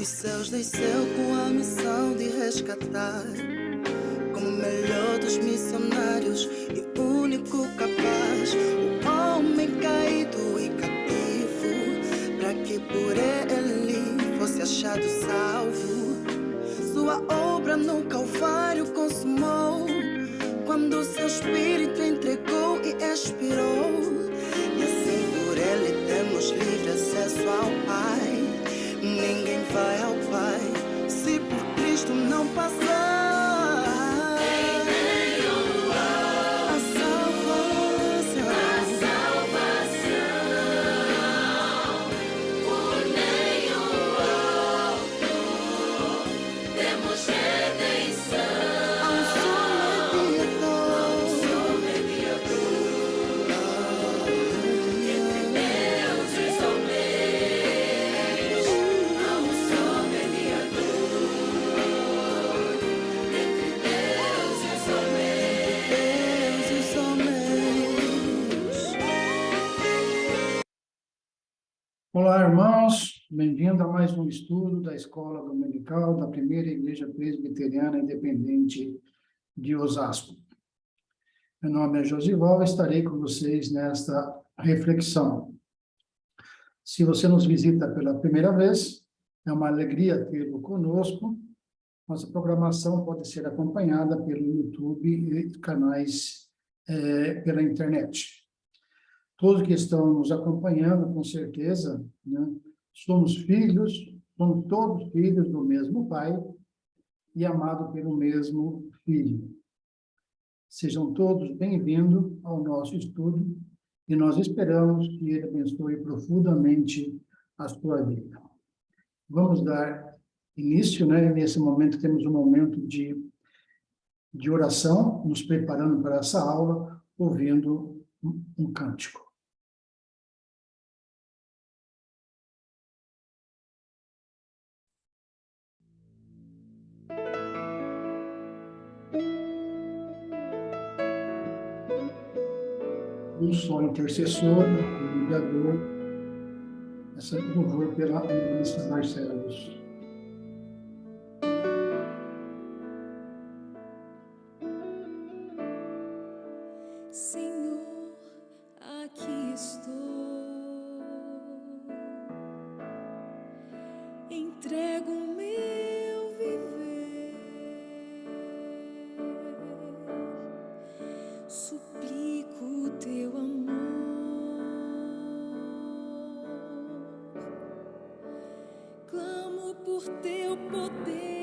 dos céus desceu com a missão de resgatar, como o melhor dos missionários e único capaz, o homem caído e cativo, para que por ele fosse achado salvo. Sua obra no Calvário consumou, quando seu espírito entregou e expirou. E assim por ele temos livre acesso ao Pai. Ninguém vai ao Pai se por Cristo não passar. Olá, irmãos, bem-vindo a mais um estudo da Escola Dominical da Primeira Igreja Presbiteriana Independente de Osasco. Meu nome é Josival e estarei com vocês nesta reflexão. Se você nos visita pela primeira vez, é uma alegria tê-lo conosco. Nossa programação pode ser acompanhada pelo YouTube e canais pela internet. Todos que estão nos acompanhando, com certeza, né, somos todos filhos do mesmo Pai e amados pelo mesmo Filho. Sejam todos bem-vindos ao nosso estudo e nós esperamos que Ele abençoe profundamente a sua vida. Vamos dar início, né? Nesse momento temos um momento de oração, nos preparando para essa aula, ouvindo um cântico. Um só intercessor, um mediador, essa louvor pela Ministra Barcelos. Senhor, aqui estou, entrego o meu viver, suplico o teu amor, clamo por teu poder.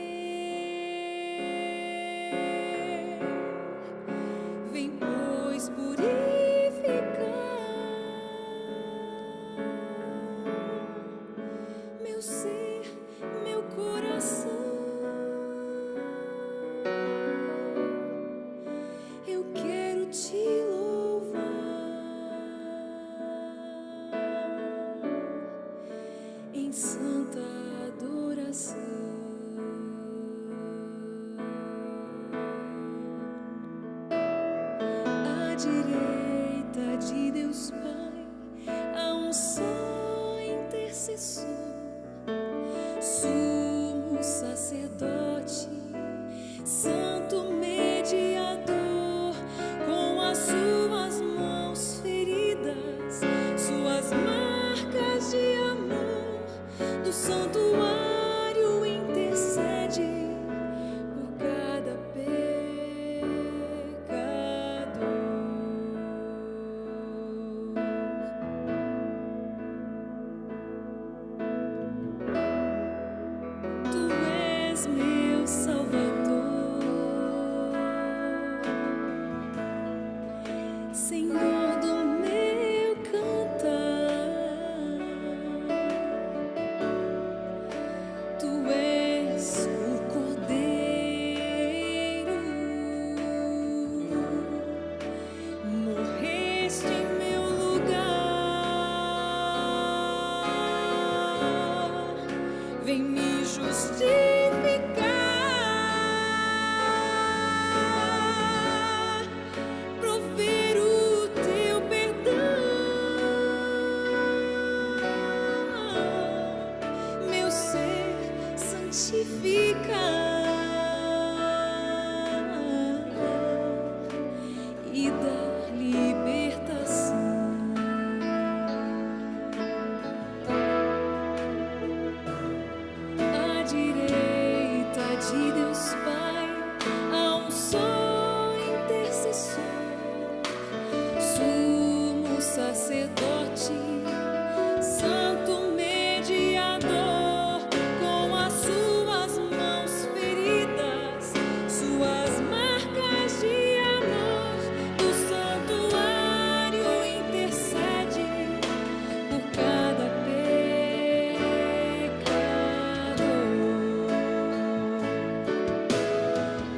Vem, pois, purificar meu ser, meu coração. Eu quero te louvar em santa adoração. À direita de Deus Pai, há um só intercessor, sumo sacerdote, santo mediador, com as suas mãos feridas, suas marcas de amor, do santuário intercede por cada Tu és meu Salvador,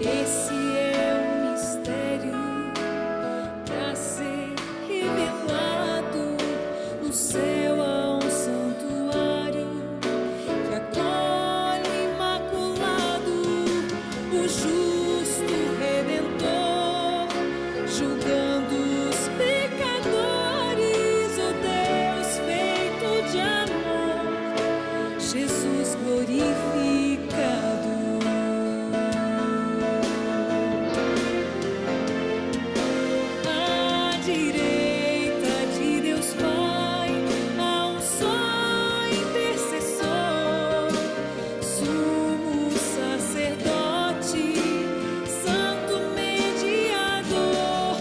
Esse é um mistério pra ser revelado. No céu há um santuário que acolhe o imaculado, o justo Redentor, julgando os pecadores, o Deus feito de amor, Jesus glorificado. À direita de Deus Pai, há um só intercessor, sumo sacerdote, santo mediador,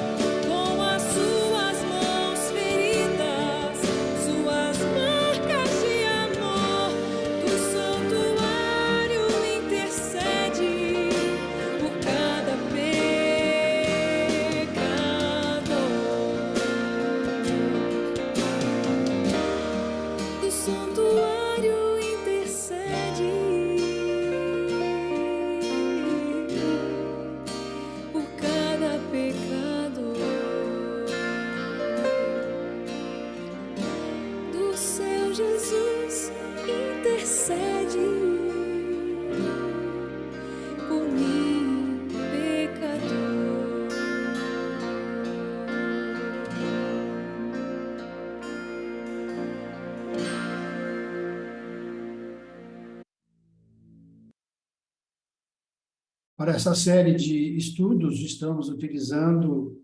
com as suas mãos feridas, suas marcas de amor, do santuário intercede por cada pecador. Do santuário intercede por cada pecador. Do céu Jesus intercede por mim, pecador. Para essa série de estudos, estamos utilizando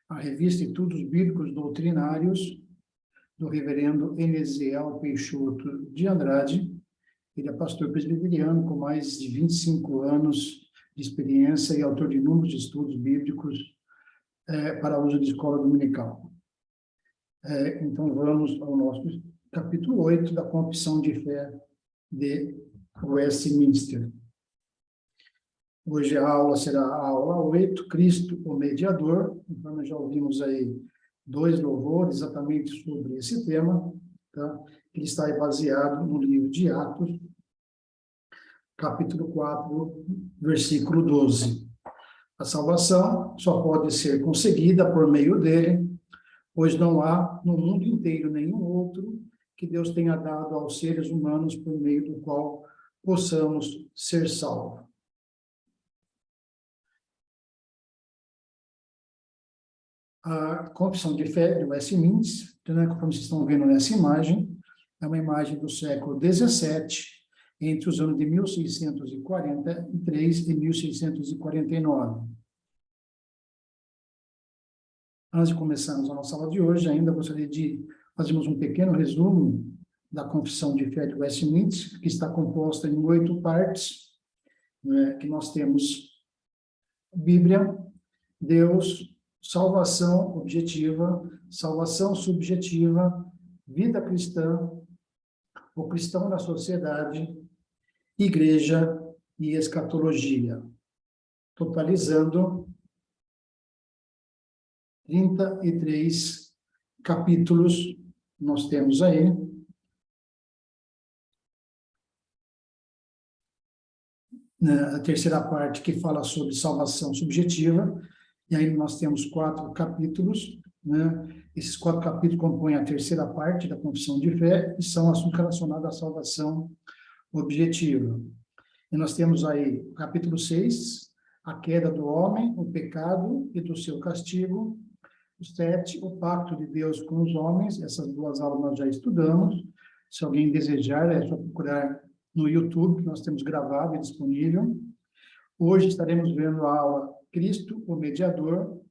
a revista Estudos Bíblicos Doutrinários, do reverendo Enesiel Peixoto de Andrade. Ele é pastor presbiteriano com mais de 25 anos de experiência e autor de inúmeros estudos bíblicos para uso de escola dominical. Então, vamos ao nosso capítulo 8 da Confissão de Fé de Westminster. Hoje a aula será a aula 8, Cristo, o Mediador. Então, nós já ouvimos aí 2 louvores exatamente sobre esse tema, tá? Ele está baseado no livro de Atos, capítulo 4, versículo 12. A salvação só pode ser conseguida por meio dele, pois não há no mundo inteiro nenhum outro que Deus tenha dado aos seres humanos por meio do qual possamos ser salvos. A Confissão de Fé de Westminster, né, como vocês estão vendo nessa imagem, é uma imagem do século XVII, entre os anos de 1643 e 1649. Antes de começarmos a nossa aula de hoje, ainda gostaria de fazermos um pequeno resumo da Confissão de Fé de Westminster, que está composta em 8 partes, né, que nós temos Bíblia, Deus, salvação objetiva, salvação subjetiva, vida cristã, o cristão na sociedade, igreja e escatologia, totalizando 33 capítulos nós temos aí. A terceira parte que fala sobre salvação subjetiva, e aí nós temos 4 capítulos, né? Esses 4 capítulos compõem a terceira parte da Confissão de Fé, e são assuntos relacionados à salvação objetiva. E nós temos aí o capítulo 6, a queda do homem, o pecado e do seu castigo. O 7, o pacto de Deus com os homens. Essas 2 aulas nós já estudamos. Se alguém desejar, é só procurar no YouTube, que nós temos gravado e disponível. Hoje estaremos vendo a aula Cristo, o Mediador.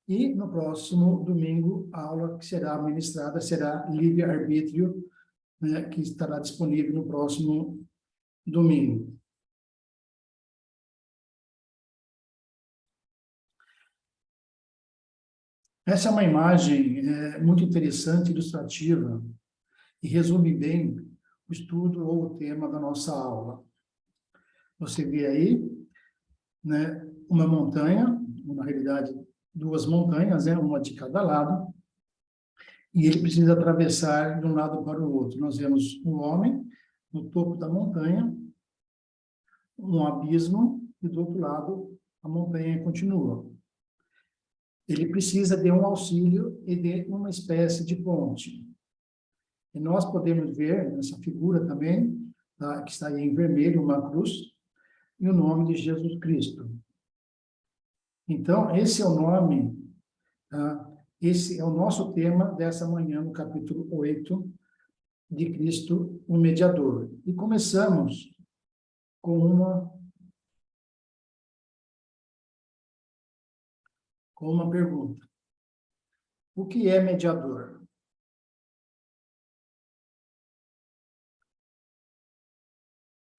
E no próximo domingo, a aula que será ministrada será Livre-Arbítrio, né, que estará disponível no próximo domingo. Essa é uma imagem muito interessante, ilustrativa, e resume bem o estudo ou o tema da nossa aula. Você vê aí, né, uma montanha, na realidade, 2 montanhas, né, uma de cada lado, e ele precisa atravessar de um lado para o outro. Nós vemos o homem no topo da montanha, um abismo, e do outro lado a montanha continua. Ele precisa de um auxílio e de uma espécie de ponte. E nós podemos ver nessa figura também, tá, que está aí em vermelho, uma cruz, e o nome de Jesus Cristo. Então, esse é o nome, tá? Esse é o nosso tema dessa manhã, no capítulo 8, de Cristo, o mediador. E começamos com uma pergunta. O que é mediador?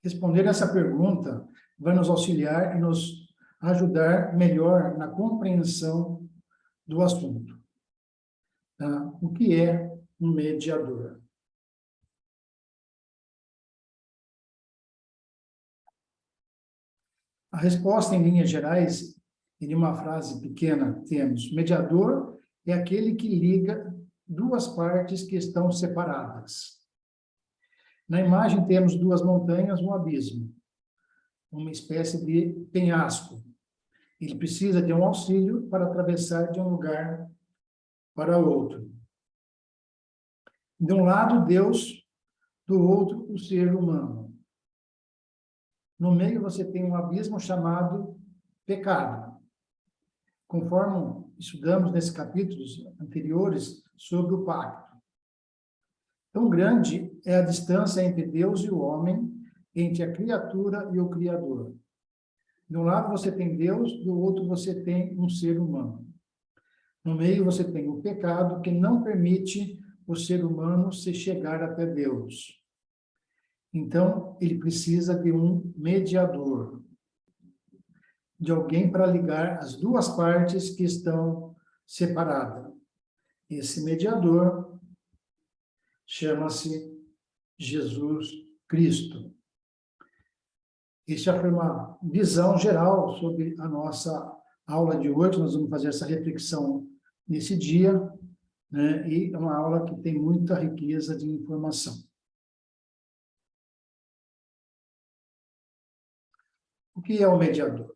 Responder essa pergunta vai nos auxiliar e nos ajudar melhor na compreensão do assunto. Tá? O que é um mediador? A resposta, em linhas gerais, em uma frase pequena, temos: mediador é aquele que liga duas partes que estão separadas. Na imagem temos duas montanhas, um abismo, uma espécie de penhasco. Ele precisa de um auxílio para atravessar de um lugar para outro. De um lado, Deus, do outro, o ser humano. No meio, você tem um abismo chamado pecado. Conforme estudamos nesses capítulos anteriores sobre o pacto. Tão grande é a distância entre Deus e o homem, entre a criatura e o Criador. De um lado você tem Deus, do outro você tem um ser humano. No meio você tem o pecado, que não permite o ser humano se chegar até Deus. Então, ele precisa de um mediador, de alguém para ligar as duas partes que estão separadas. Esse mediador chama-se Jesus Cristo. Essa foi uma visão geral sobre a nossa aula de hoje. Nós vamos fazer essa reflexão nesse dia, né? E é uma aula que tem muita riqueza de informação. O que é o mediador?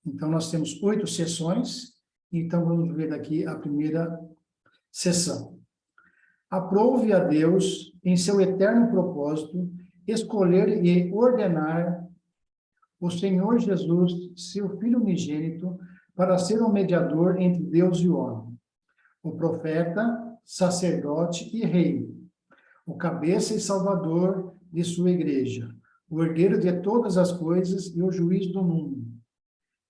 Então, nós temos 8 sessões, então vamos ver aqui a primeira sessão. Aprove a Deus, em seu eterno propósito, escolher e ordenar o Senhor Jesus, seu Filho unigênito, para ser um mediador entre Deus e o homem, o profeta, sacerdote e rei, o cabeça e salvador de sua igreja, o herdeiro de todas as coisas e o juiz do mundo.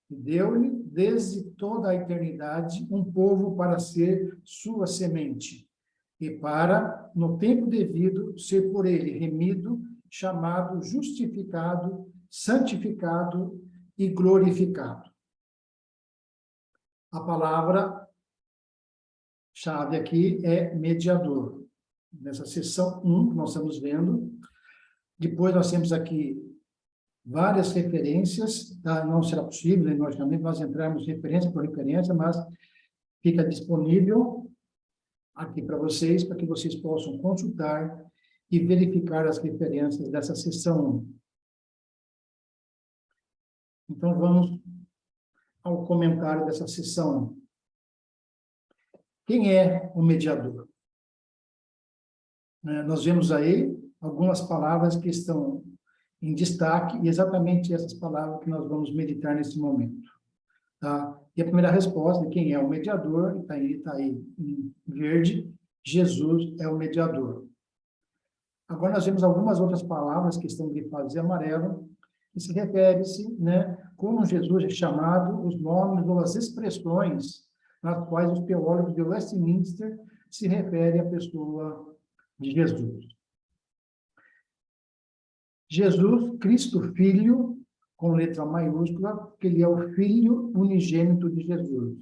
E deu-lhe, desde toda a eternidade, um povo para ser sua semente, e para, no tempo devido, ser por ele remido, chamado, justificado, santificado e glorificado. A palavra-chave aqui é mediador. Nessa seção 1, que nós estamos vendo. Depois nós temos aqui várias referências, tá? Não será possível, né, logicamente, nós entrarmos referência por referência, mas fica disponível aqui para vocês, para que vocês possam consultar e verificar as referências dessa sessão 1. Então, vamos ao comentário dessa sessão 1. Quem é o mediador? Nós vemos aí algumas palavras que estão em destaque, e exatamente essas palavras que nós vamos meditar nesse momento. Tá? E a primeira resposta de quem é o mediador, está aí em verde: Jesus é o mediador. Agora nós vemos algumas outras palavras que estão grifadas em amarelo, que se refere-se, né, como Jesus é chamado, os nomes ou as expressões nas quais os teólogos de Westminster se referem à pessoa de Jesus. Jesus, Cristo Filho, com letra maiúscula, porque ele é o Filho unigênito de Jesus.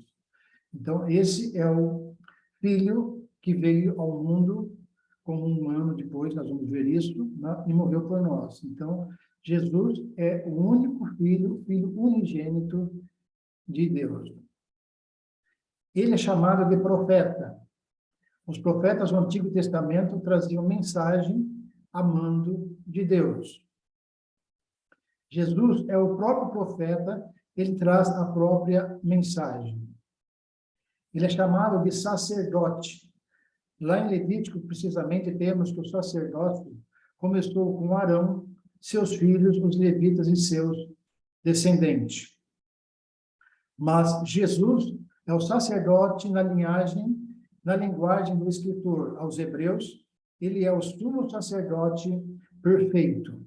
Então, esse é o Filho que veio ao mundo como um humano, depois nós vamos ver isso, né, e morreu por nós. Então, Jesus é o único Filho unigênito de Deus. Ele é chamado de profeta. Os profetas do Antigo Testamento traziam mensagem a mando de Deus. Jesus é o próprio profeta, ele traz a própria mensagem. Ele é chamado de sacerdote. Lá em Levítico, precisamente, temos que o sacerdócio começou com Arão, seus filhos, os levitas e seus descendentes. Mas Jesus é o sacerdote na linguagem do escritor aos Hebreus, ele é o sumo sacerdote perfeito.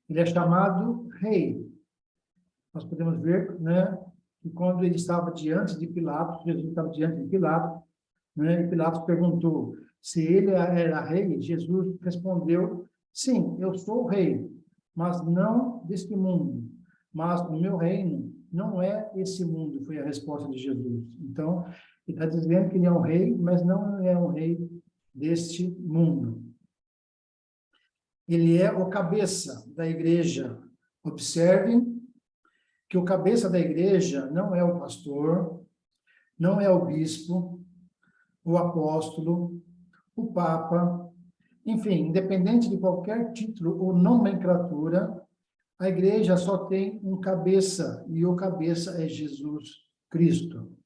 Ele é chamado rei. Nós podemos ver, né, que quando ele estava diante de Pilatos, Jesus estava diante de Pilatos, né, e Pilatos perguntou se ele era rei. Jesus respondeu: sim, eu sou rei, mas não deste mundo. Mas o meu reino não é esse mundo, foi a resposta de Jesus. Então, ele está dizendo que ele é um rei, mas não é um rei deste mundo. Ele é o cabeça da igreja. Observem que o cabeça da igreja não é o pastor, não é o bispo, o apóstolo, o papa, enfim, independente de qualquer título ou nomenclatura, a igreja só tem um cabeça, e o cabeça é Jesus Cristo.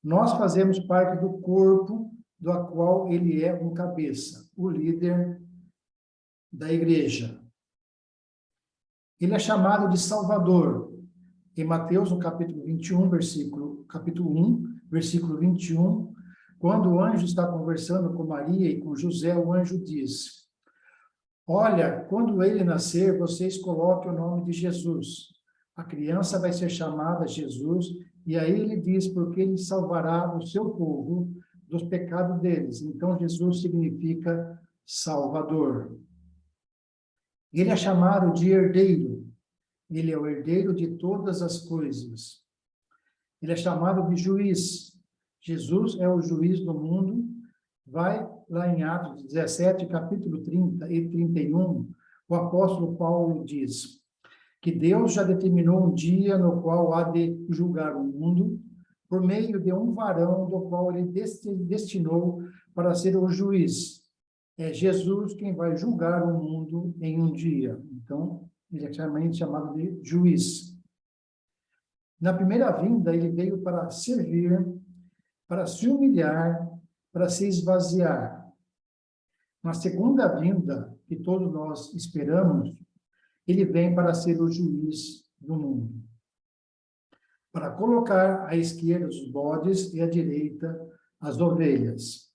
Nós fazemos parte do corpo do qual ele é um cabeça, o líder da igreja. Ele é chamado de Salvador. Em Mateus, no capítulo 1, versículo 21, quando o anjo está conversando com Maria e com José, o anjo diz: olha, quando ele nascer, vocês coloquem o nome de Jesus. A criança vai ser chamada Jesus, e aí ele diz, porque ele salvará o seu povo dos pecados deles. Então, Jesus significa Salvador. Ele é chamado de herdeiro. Ele é o herdeiro de todas as coisas. Ele é chamado de juiz. Jesus é o juiz do mundo. Vai lá em Atos 17, capítulo 30 e 31, o apóstolo Paulo diz que Deus já determinou um dia no qual há de julgar o mundo por meio de um varão do qual ele destinou para ser o juiz. É Jesus quem vai julgar o mundo em um dia. Então, ele é chamado de juiz. Na primeira vinda, ele veio para servir, para se humilhar, para se esvaziar. Na segunda vinda, que todos nós esperamos, ele vem para ser o juiz do mundo. Para colocar à esquerda os bodes e à direita as ovelhas.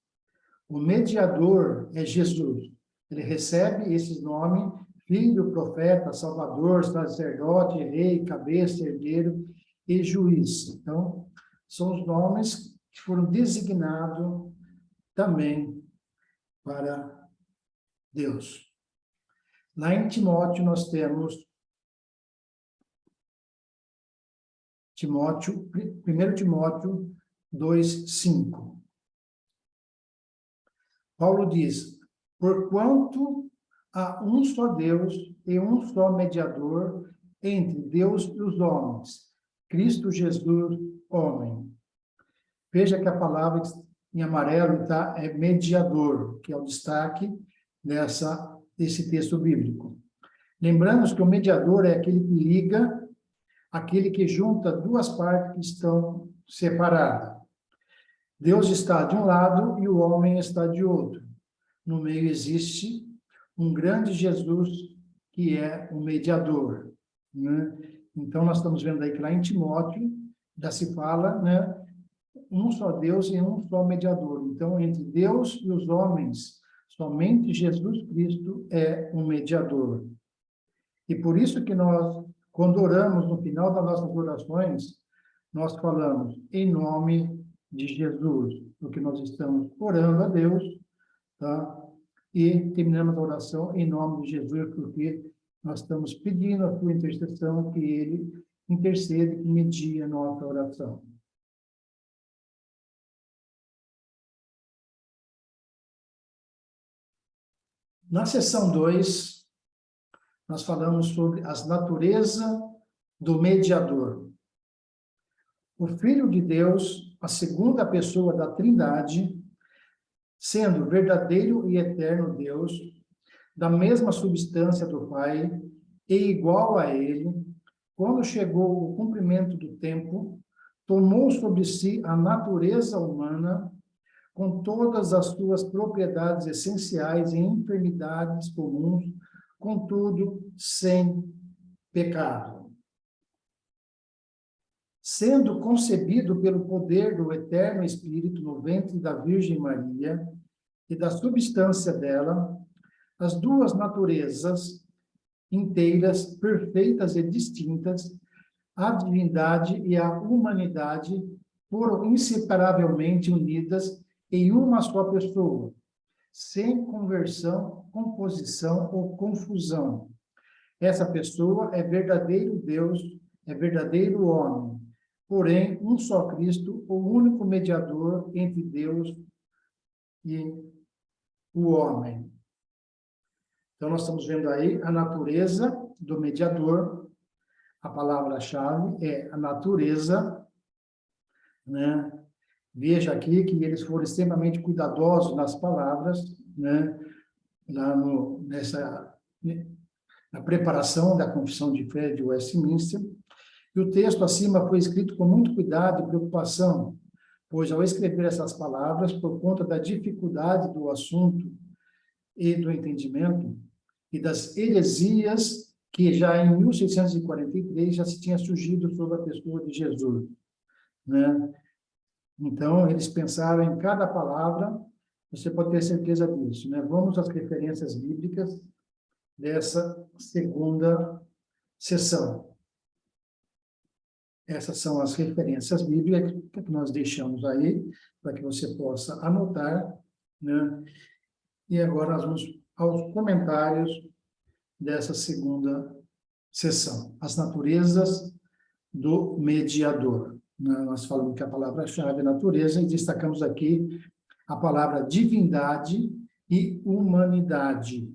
O mediador é Jesus. Ele recebe esses nomes: filho, profeta, salvador, sacerdote, rei, cabeça, herdeiro e juiz. Então, são os nomes que foram designados também para Deus. Lá em Timóteo, nós temos 1 Timóteo 2:5. Paulo diz: porquanto há um só Deus e um só mediador entre Deus e os homens, Cristo Jesus, homem. Veja que a palavra em amarelo é mediador, que é o destaque desse texto bíblico. Lembramos que o mediador é aquele que liga, aquele que junta duas partes que estão separadas. Deus está de um lado e o homem está de outro. No meio existe um grande Jesus que é o mediador, né? Então, nós estamos vendo aí que lá em Timóteo já se fala, né, um só Deus e um só mediador. Então, entre Deus e os homens, somente Jesus Cristo é um mediador. E por isso que nós, quando oramos no final das nossas orações, nós falamos em nome de Jesus, porque nós estamos orando a Deus, tá? E terminamos a oração em nome de Jesus, porque nós estamos pedindo a sua intercessão, que ele interceda, que medie a nossa oração. Na seção 2, nós falamos sobre as naturezas do mediador. O Filho de Deus, a segunda pessoa da Trindade, sendo verdadeiro e eterno Deus, da mesma substância do Pai, e igual a ele, quando chegou o cumprimento do tempo, tomou sobre si a natureza humana, com todas as suas propriedades essenciais e enfermidades comuns, contudo, sem pecado. Sendo concebido pelo poder do Eterno Espírito no ventre da Virgem Maria e da substância dela, as duas naturezas inteiras, perfeitas e distintas, a divindade e a humanidade, foram inseparavelmente unidas em uma só pessoa, sem conversão, composição ou confusão. Essa pessoa é verdadeiro Deus, é verdadeiro homem, porém, um só Cristo, o único mediador entre Deus e o homem. Então, nós estamos vendo aí a natureza do mediador. A palavra-chave é a natureza, né? Veja aqui que eles foram extremamente cuidadosos nas palavras, né? Lá na preparação da Confissão de Fé de Westminster. E o texto acima foi escrito com muito cuidado e preocupação, pois ao escrever essas palavras, por conta da dificuldade do assunto e do entendimento, e das heresias que já em 1643 já se tinha surgido sobre a pessoa de Jesus, né? Então, eles pensaram em cada palavra, você pode ter certeza disso, né? Vamos às referências bíblicas dessa segunda sessão. Essas são as referências bíblicas que nós deixamos aí, para que você possa anotar, né? E agora nós vamos aos comentários dessa segunda sessão. As naturezas do mediador. Nós falamos que a palavra-chave é natureza e destacamos aqui a palavra divindade e humanidade.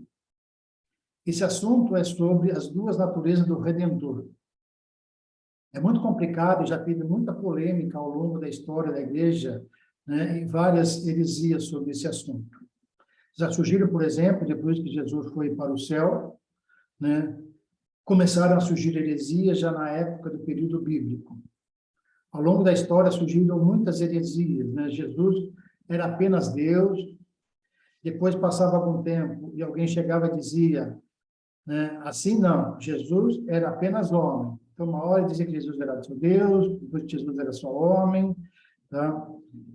Esse assunto é sobre as duas naturezas do Redentor. É muito complicado, já teve muita polêmica ao longo da história da igreja, né, e várias heresias sobre esse assunto. Já surgiram, por exemplo, depois que Jesus foi para o céu, né, começaram a surgir heresias já na época do período bíblico. Ao longo da história surgiram muitas heresias, né? Jesus era apenas Deus, depois passava algum tempo e alguém chegava e dizia, né, assim não, Jesus era apenas homem. Então, uma hora dizia que Jesus era só Deus, depois que Jesus era só homem, tá?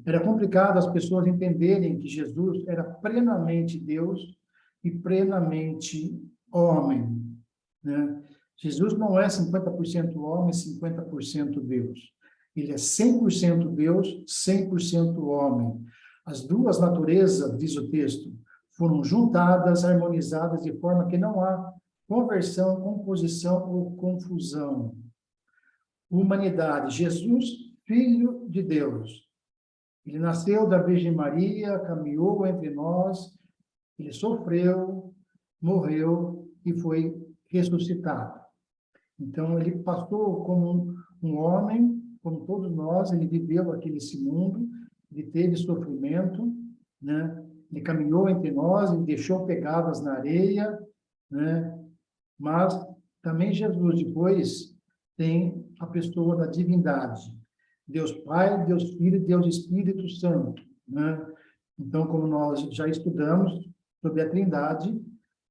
Era complicado as pessoas entenderem que Jesus era plenamente Deus e plenamente homem, né? Jesus não é 50% homem, 50% Deus. Ele é 100% Deus, 100% homem. As duas naturezas, diz o texto, foram juntadas, harmonizadas de forma que não há conversão, composição ou confusão. Humanidade, Jesus, Filho de Deus. Ele nasceu da Virgem Maria, caminhou entre nós, ele sofreu, morreu e foi ressuscitado. Então, ele passou como um homem, como todos nós, ele viveu aqui nesse mundo, ele teve sofrimento, né? Ele caminhou entre nós, ele deixou pegadas na areia, né? Mas também Jesus depois tem a pessoa da divindade. Deus Pai, Deus Filho, Deus Espírito Santo, né? Então, como nós já estudamos sobre a Trindade,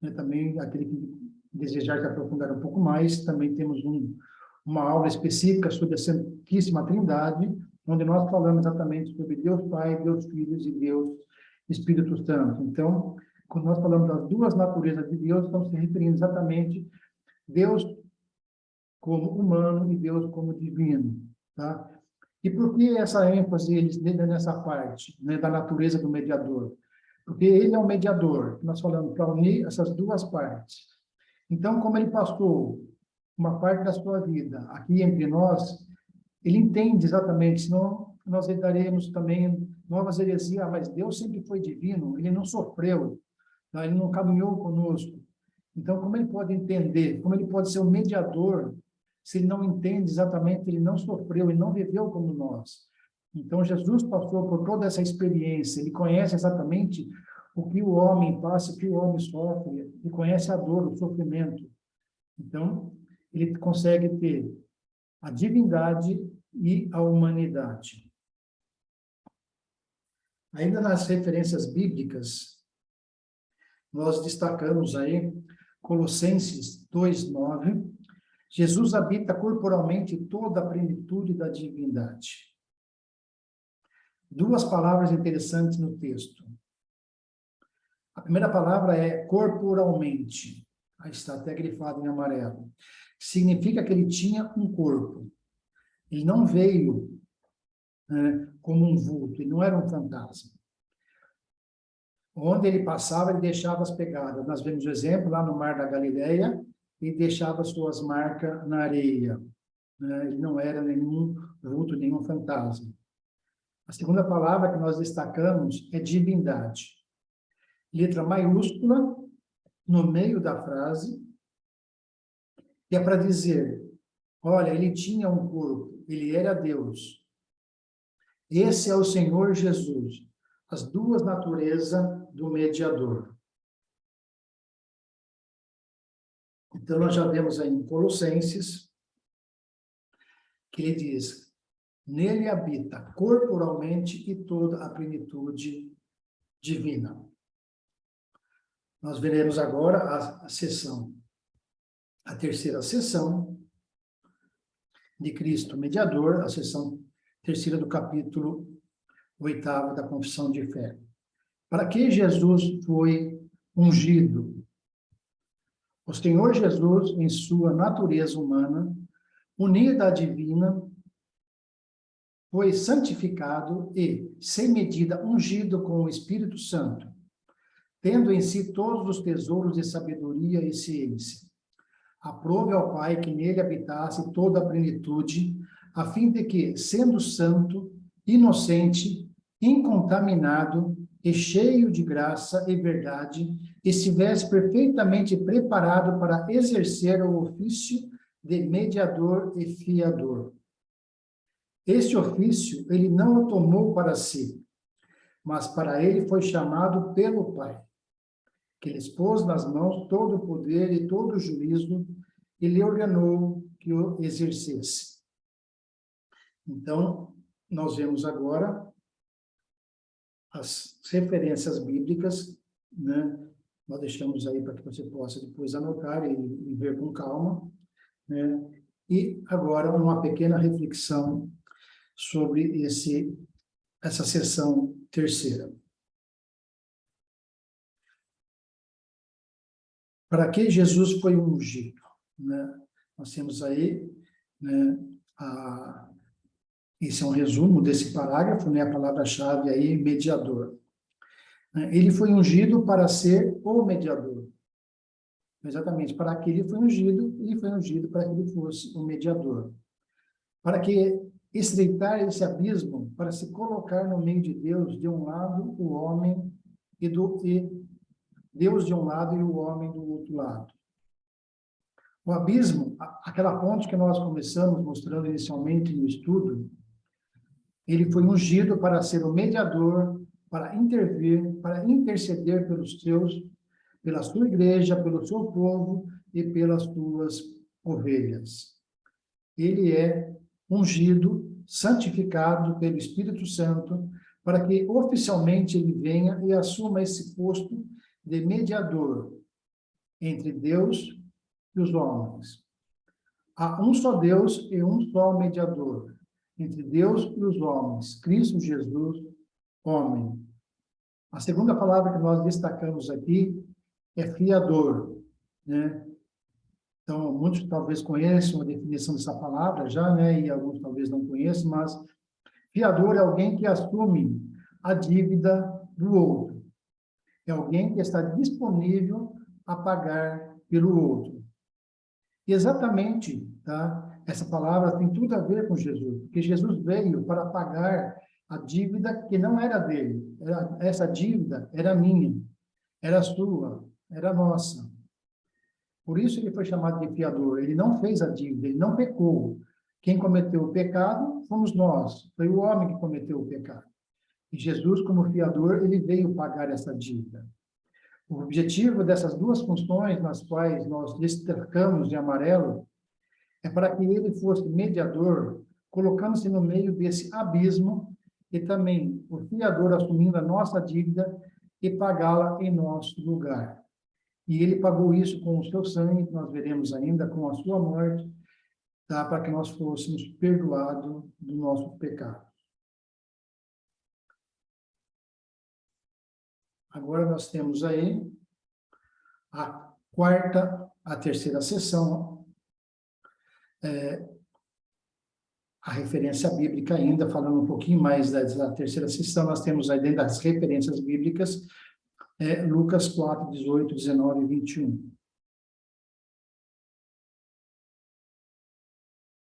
né, também aquele que desejar se aprofundar um pouco mais, também temos uma aula específica sobre a Santíssima Trindade, onde nós falamos exatamente sobre Deus Pai, Deus Filho e Deus Espírito Santo. Então, quando nós falamos das duas naturezas de Deus, estamos se referindo exatamente Deus como humano e Deus como divino, tá? E por que essa ênfase nessa parte, né, da natureza do mediador? Porque ele é o mediador, nós falamos, para unir essas duas partes. Então, como ele passou uma parte da sua vida aqui entre nós, ele entende exatamente, senão nós daremos também novas heresias, mas Deus sempre foi divino, ele não sofreu, tá? Ele não caminhou conosco. Então, como ele pode entender, como ele pode ser um mediador, se ele não entende exatamente, ele não sofreu, ele não viveu como nós. Então, Jesus passou por toda essa experiência, ele conhece exatamente o que o homem passa, o que o homem sofre, ele conhece a dor, o sofrimento. Então, ele consegue ter a divindade e a humanidade. Ainda nas referências bíblicas, nós destacamos aí Colossenses 2:9. Jesus habita corporalmente toda a plenitude da divindade. Duas palavras interessantes no texto. A primeira palavra é corporalmente. Aí está até grifado em amarelo. Significa que ele tinha um corpo. Ele não veio como um vulto, ele não era um fantasma. Onde ele passava, ele deixava as pegadas. Nós vemos o exemplo lá no Mar da Galileia, e deixava suas marcas na areia. Ele não era nenhum vulto, nenhum fantasma. A segunda palavra que nós destacamos é divindade. Letra maiúscula, no meio da frase, que é para dizer, olha, ele tinha um corpo, ele era Deus. Esse é o Senhor Jesus, as duas naturezas do mediador. Então, nós já vemos aí em Colossenses, que ele diz, nele habita corporalmente e toda a plenitude divina. Nós veremos agora a terceira sessão de Cristo mediador, a sessão terceira do capítulo 8º da Confissão de Fé. Para que Jesus foi ungido? O Senhor Jesus, em sua natureza humana, unida à divina, foi santificado e, sem medida, ungido com o Espírito Santo, tendo em si todos os tesouros de sabedoria e ciência. Aprove ao Pai que nele habitasse toda a plenitude, a fim de que, sendo santo, inocente, incontaminado e cheio de graça e verdade, estivesse perfeitamente preparado para exercer o ofício de mediador e fiador. Este ofício ele não o tomou para si, mas para ele foi chamado pelo Pai, que lhe expôs nas mãos todo o poder e todo o juízo, e lhe ordenou que o exercesse. Então, nós vemos agora as referências bíblicas, né? Nós deixamos aí para que você possa depois anotar e ver com calma, né? E agora uma pequena reflexão sobre essa sessão terceira. Para que Jesus foi ungido? Né? Nós temos aí, né, esse é um resumo desse parágrafo, né, a palavra-chave aí, mediador. Ele foi ungido para ser o mediador. Exatamente, para que ele foi ungido para que ele fosse o mediador. Para que estreitar esse abismo, para se colocar no meio de Deus, de um lado o homem e Deus de um lado e o homem do outro lado. O abismo, aquela ponte que nós começamos mostrando inicialmente no estudo, ele foi ungido para ser o mediador, para intervir, para interceder pelos seus, pela sua igreja, pelo seu povo e pelas suas ovelhas. Ele é ungido, santificado pelo Espírito Santo, para que oficialmente ele venha e assuma esse posto de mediador entre Deus e os homens. Há um só Deus e um só mediador entre Deus e os homens, Cristo Jesus, homem. A segunda palavra que nós destacamos aqui é fiador, né? Então, muitos talvez conheçam a definição dessa palavra já, né? E alguns talvez não conheçam, mas fiador é alguém que assume a dívida do outro. É alguém que está disponível a pagar pelo outro. E exatamente, tá? Essa palavra tem tudo a ver com Jesus, porque Jesus veio para pagar a dívida que não era dele. Essa dívida era minha, era sua, era nossa. Por isso ele foi chamado de fiador. Ele não fez a dívida, ele não pecou. Quem cometeu o pecado fomos nós. Foi o homem que cometeu o pecado. E Jesus, como fiador, ele veio pagar essa dívida. O objetivo dessas duas funções, nas quais nós destacamos de amarelo, é para que ele fosse mediador, colocando-se no meio desse abismo, e também o fiador assumindo a nossa dívida e pagá-la em nosso lugar. E ele pagou isso com o seu sangue, que nós veremos ainda, com a sua morte, tá? Para que nós fôssemos perdoados do nosso pecado. Agora nós temos aí a terceira sessão, a referência bíblica ainda, falando um pouquinho mais da terceira sessão, nós temos aí dentro das referências bíblicas, Lucas 4, 18, 19 e 21.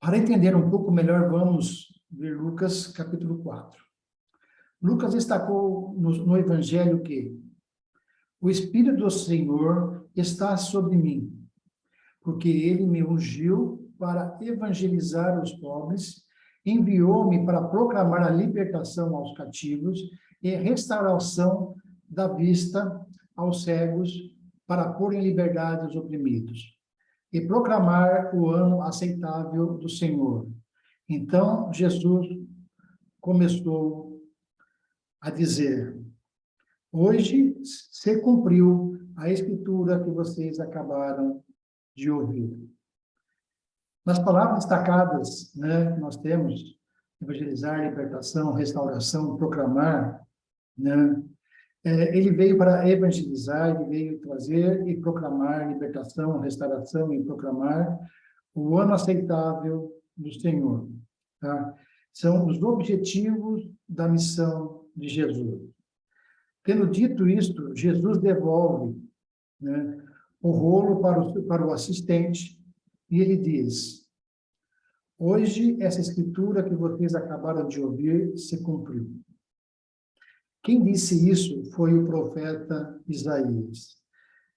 Para entender um pouco melhor, vamos ver Lucas capítulo 4. Lucas destacou no Evangelho que o Espírito do Senhor está sobre mim, porque ele me ungiu para evangelizar os pobres, enviou-me para proclamar a libertação aos cativos e restauração da vista aos cegos, para pôr em liberdade os oprimidos, e proclamar o ano aceitável do Senhor. Então, Jesus começou a dizer: hoje se cumpriu a escritura que vocês acabaram de ouvir. Nas palavras destacadas, né, nós temos evangelizar, libertação, restauração, proclamar, né? Ele veio para evangelizar, ele veio trazer e proclamar libertação, restauração e proclamar o ano aceitável do Senhor. Tá? São os objetivos da missão de Jesus. Tendo dito isto, Jesus devolve, né, o rolo para o assistente e ele diz: hoje essa escritura que vocês acabaram de ouvir se cumpriu. Quem disse isso foi o profeta Isaías.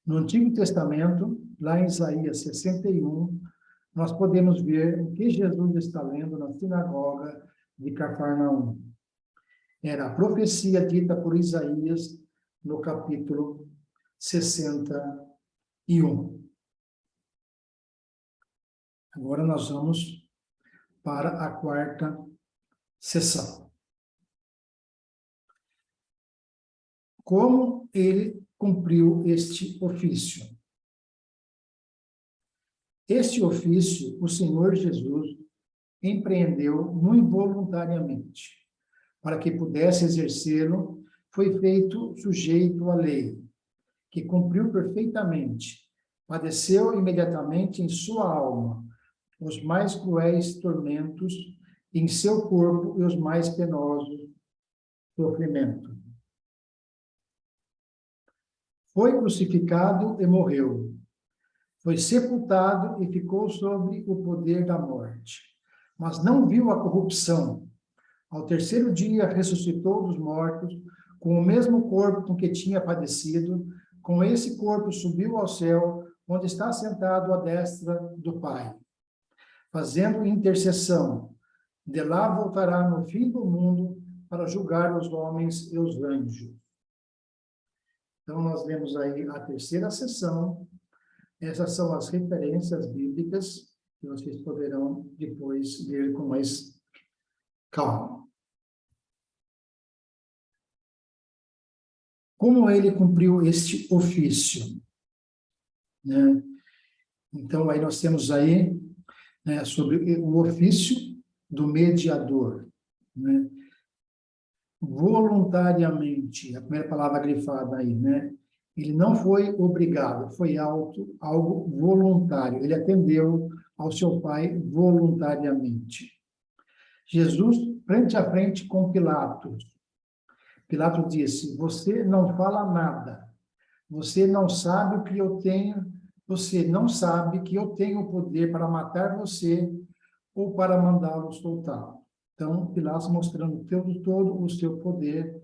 No Antigo Testamento, lá em Isaías 61, nós podemos ver o que Jesus está lendo na sinagoga de Cafarnaum. Era a profecia dita por Isaías no capítulo 61. Agora nós vamos para a quarta sessão. Como ele cumpriu este ofício? Este ofício, o Senhor Jesus empreendeu muito voluntariamente. Para que pudesse exercê-lo, foi feito sujeito à lei, que cumpriu perfeitamente. Padeceu imediatamente em sua alma os mais cruéis tormentos, e em seu corpo os mais penosos sofrimentos. Foi crucificado e morreu. Foi sepultado e ficou sob o poder da morte. Mas não viu a corrupção. Ao terceiro dia ressuscitou dos mortos, com o mesmo corpo com que tinha padecido. Com esse corpo subiu ao céu, onde está sentado à destra do Pai, fazendo intercessão. De lá voltará no fim do mundo para julgar os homens e os anjos. Então, nós lemos aí a terceira sessão. Essas são as referências bíblicas que vocês poderão depois ler com mais calma. Como ele cumpriu este ofício? Né? Então, aí nós temos aí, né, sobre o ofício do mediador, né? Voluntariamente, a primeira palavra grifada aí, né? Ele não foi obrigado, foi algo voluntário. Ele atendeu ao seu Pai voluntariamente. Jesus, frente a frente com Pilatos. Pilatos disse: você não fala nada. Você não sabe o que eu tenho. Você não sabe que eu tenho o poder para matar você ou para mandá-lo soltar. Então, Pilatos mostrando todo o seu poder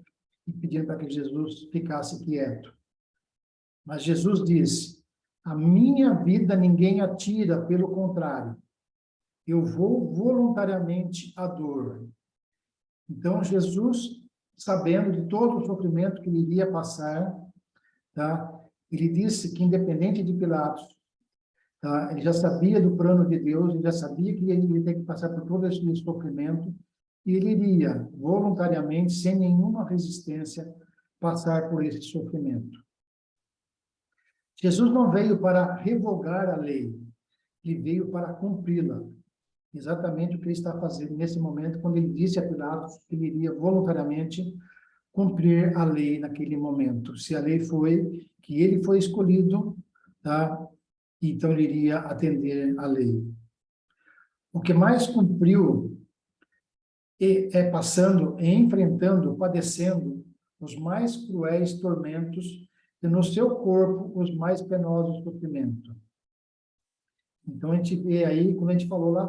e pedindo para que Jesus ficasse quieto. Mas Jesus disse: a minha vida ninguém atira, pelo contrário. Eu vou voluntariamente à dor. Então, Jesus, sabendo de todo o sofrimento que ele iria passar, tá? ele disse que, independente de Pilatos, tá, ele já sabia do plano de Deus, ele já sabia que ele ia ter que passar por todo esse sofrimento, e ele iria, voluntariamente, sem nenhuma resistência, passar por esse sofrimento. Jesus não veio para revogar a lei, ele veio para cumpri-la. Exatamente o que ele está fazendo nesse momento, quando ele disse a Pilatos que ele iria voluntariamente cumprir a lei naquele momento. Se a lei foi que ele foi escolhido, tá? Então ele iria atender a lei. O que mais cumpriu é passando, enfrentando, padecendo os mais cruéis tormentos e no seu corpo os mais penosos sofrimentos. Então, a gente vê aí, como a gente falou lá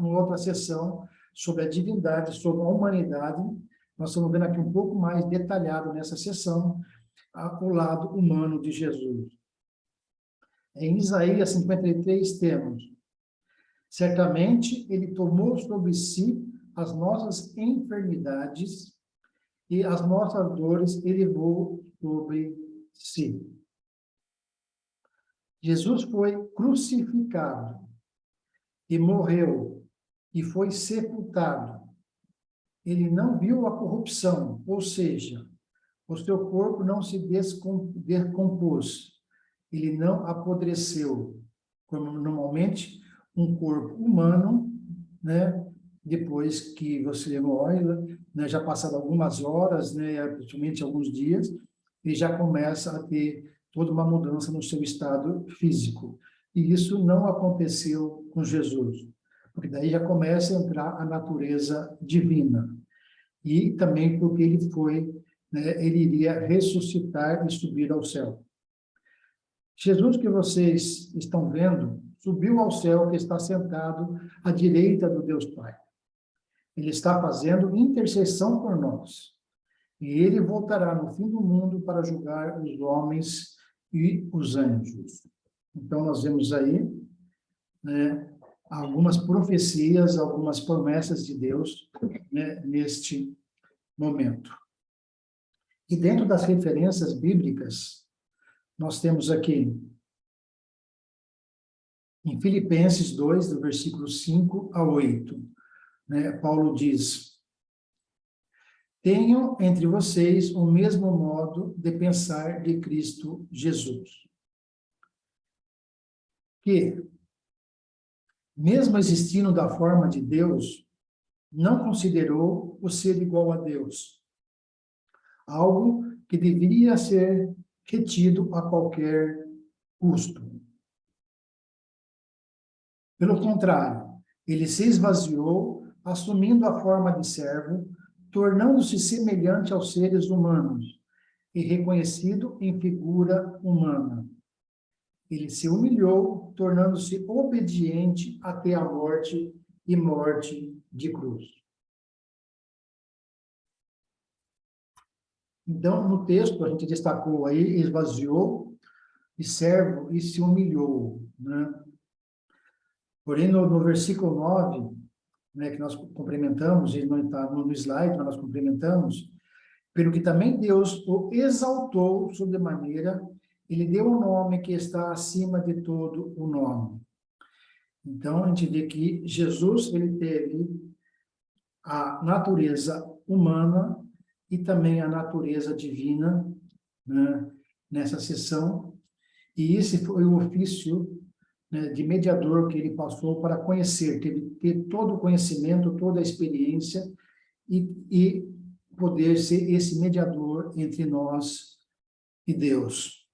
numa outra sessão, sobre a divindade, sobre a humanidade, nós estamos vendo aqui um pouco mais detalhado nessa sessão, o lado humano de Jesus. Em Isaías 53 temos: certamente ele tomou sobre si as nossas enfermidades e as nossas dores ele levou sobre si. Jesus foi crucificado e morreu e foi sepultado. Ele não viu a corrupção, ou seja, o seu corpo não se decompôs, ele não apodreceu, como normalmente um corpo humano, né, depois que você morre, né, já passaram algumas horas, né, principalmente alguns dias, ele já começa a ter toda uma mudança no seu estado físico. E isso não aconteceu com Jesus, porque daí já começa a entrar a natureza divina. E também porque ele foi, né, ele iria ressuscitar e subir ao céu. Jesus que vocês estão vendo, subiu ao céu, que está sentado à direita do Deus Pai. Ele está fazendo intercessão por nós. E ele voltará no fim do mundo para julgar os homens e os anjos. Então, nós vemos aí, né, algumas profecias, algumas promessas de Deus, né, neste momento. E dentro das referências bíblicas, nós temos aqui, em Filipenses 2, do versículo 5 a 8, né, Paulo diz: tenham entre vocês o mesmo modo de pensar de Cristo Jesus, que, mesmo existindo da forma de Deus, não considerou o ser igual a Deus, algo que deveria ser retido a qualquer custo. Pelo contrário, ele se esvaziou, assumindo a forma de servo, tornando-se semelhante aos seres humanos e reconhecido em figura humana. Ele se humilhou, tornando-se obediente até a morte e morte de cruz. Então, no texto, a gente destacou aí, esvaziou e servo e se humilhou, né? Porém, no versículo 9, né, que nós complementamos, ele não está no slide, mas nós complementamos, pelo que também Deus o exaltou sobremaneira, ele deu um nome que está acima de todo o nome. Então, a gente vê que Jesus, ele teve a natureza humana e também a natureza divina, né, nessa sessão, e esse foi o ofício, né, de mediador que ele passou para conhecer, ter todo o conhecimento, toda a experiência e poder ser esse mediador entre nós e Deus.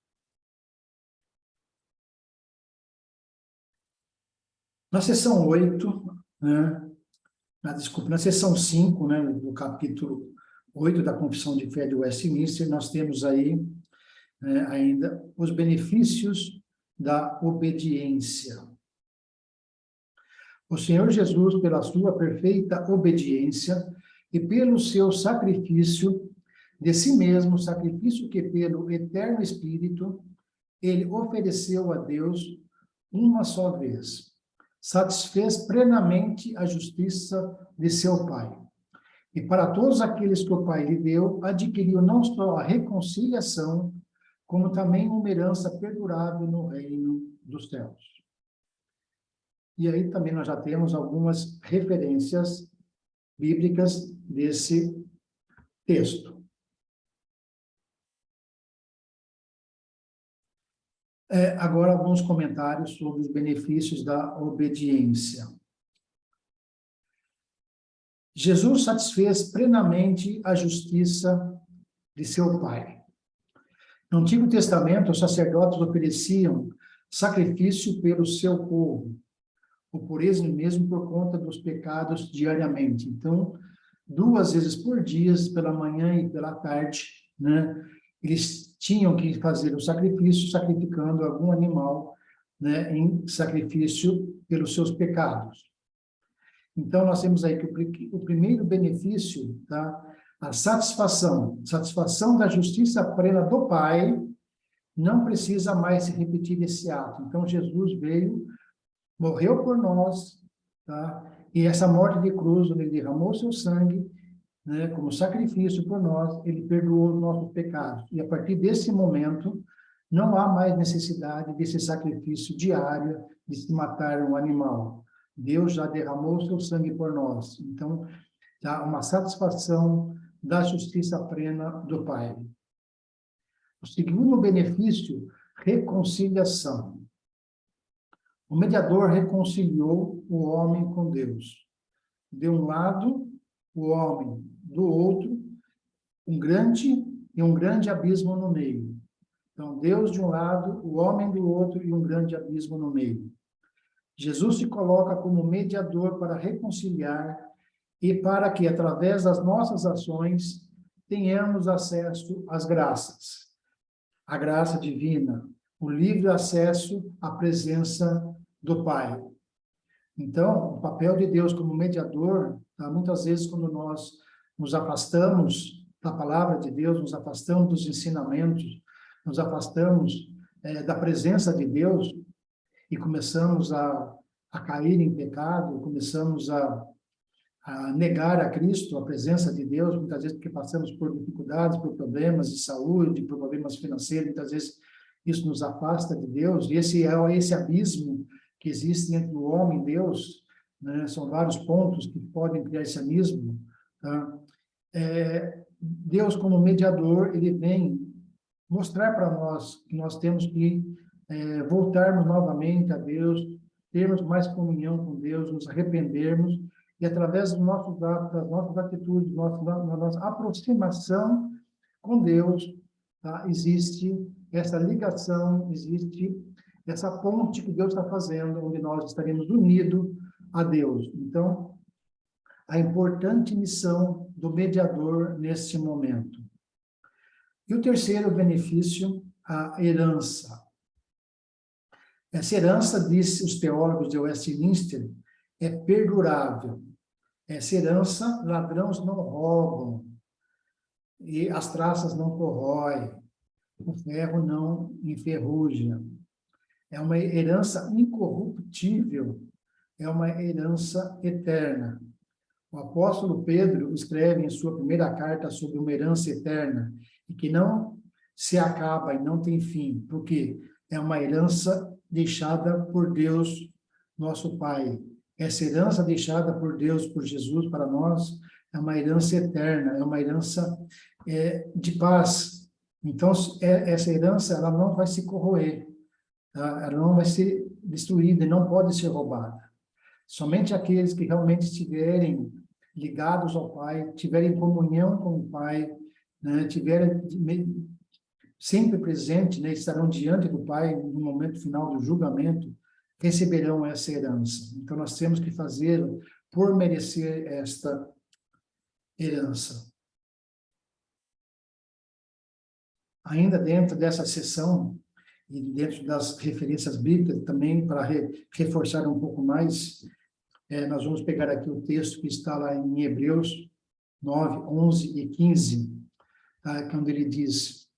Na seção 8, né, na seção 5, né, do capítulo 8 da Confissão de Fé de Westminster, nós temos aí, né, ainda os benefícios da obediência. O Senhor Jesus, pela sua perfeita obediência e pelo seu sacrifício de si mesmo, sacrifício que pelo eterno Espírito, ele ofereceu a Deus uma só vez, satisfez plenamente a justiça de seu Pai. E para todos aqueles que o Pai lhe deu, adquiriu não só a reconciliação como também uma herança perdurável no reino dos céus. E aí também nós já temos algumas referências bíblicas desse texto. Agora, alguns comentários sobre os benefícios da obediência. Jesus satisfez plenamente a justiça de seu Pai. No Antigo Testamento, os sacerdotes ofereciam sacrifício pelo seu povo, ou por eles mesmo por conta dos pecados diariamente. Então, 2 vezes por dia, pela manhã e pela tarde, né, eles tinham que fazer o sacrifício, sacrificando algum animal, né, em sacrifício pelos seus pecados. Então, nós temos aí que o primeiro benefício, tá, a satisfação da justiça plena do Pai, não precisa mais se repetir esse ato. Então, Jesus veio, morreu por nós, tá? E essa morte de cruz, onde ele derramou seu sangue, né, como sacrifício por nós, ele perdoou os nossos pecados. E a partir desse momento, não há mais necessidade desse sacrifício diário de se matar um animal. Deus já derramou seu sangue por nós. Então, há uma satisfação da justiça plena do Pai. O segundo benefício, reconciliação. O mediador reconciliou o homem com Deus. De um lado, o homem, do outro, um grande abismo no meio. Então, Deus de um lado, o homem do outro e um grande abismo no meio. Jesus se coloca como mediador para reconciliar e para que, através das nossas ações, tenhamos acesso às graças. A graça divina, o livre acesso à presença do Pai. Então, o papel de Deus como mediador, tá? Muitas vezes quando nós nos afastamos da palavra de Deus, nos afastamos dos ensinamentos, nos afastamos da presença de Deus e começamos a cair em pecado, começamos a negar a Cristo, a presença de Deus, muitas vezes porque passamos por dificuldades, por problemas de saúde, por problemas financeiros, muitas vezes isso nos afasta de Deus, e esse abismo que existe entre o homem e Deus, né? São vários pontos que podem criar esse abismo, tá? Deus, como mediador, ele vem mostrar para nós que nós temos que voltarmos novamente a Deus, termos mais comunhão com Deus, nos arrependermos, e através dos nossos atos, das nossas atitudes, da nossa aproximação com Deus, tá? Existe essa ligação, existe essa ponte que Deus está fazendo, onde nós estaremos unidos a Deus. Então, a importante missão do mediador neste momento. E o terceiro benefício, a herança. Essa herança, diz os teólogos de Westminster, é perdurável. Essa herança, ladrões não roubam, e as traças não corroem, o ferro não enferruja. É uma herança incorruptível, é uma herança eterna. O apóstolo Pedro escreve em sua primeira carta sobre uma herança eterna, e que não se acaba e não tem fim, porque é uma herança deixada por Deus, nosso Pai. Essa herança deixada por Deus, por Jesus, para nós, é uma herança eterna, é uma herança de paz. Então, essa herança, ela não vai se corroer, tá? Ela não vai ser destruída, não pode ser roubada. Somente aqueles que realmente estiverem ligados ao Pai, tiverem comunhão com o Pai, né, tiverem sempre presente, né, estarão diante do Pai no momento final do julgamento, receberão essa herança. Então, nós temos que fazer por merecer esta herança. Ainda dentro dessa sessão, e dentro das referências bíblicas, também para reforçar um pouco mais, nós vamos pegar aqui o texto que está lá em Hebreus 9, 11 e 15, tá? Quando ele diz: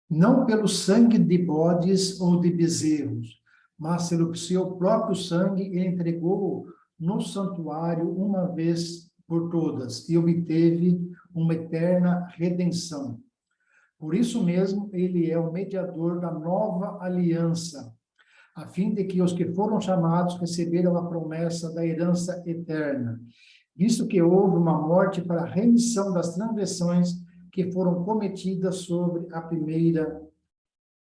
não pelo sangue de bodes ou de bezerros, mas pelo seu próprio sangue ele entregou no santuário uma vez por todas, e obteve uma eterna redenção. Por isso mesmo, ele é o mediador da nova aliança, a fim de que os que foram chamados receberam a promessa da herança eterna, visto que houve uma morte para a remissão das transgressões que foram cometidas sobre a primeira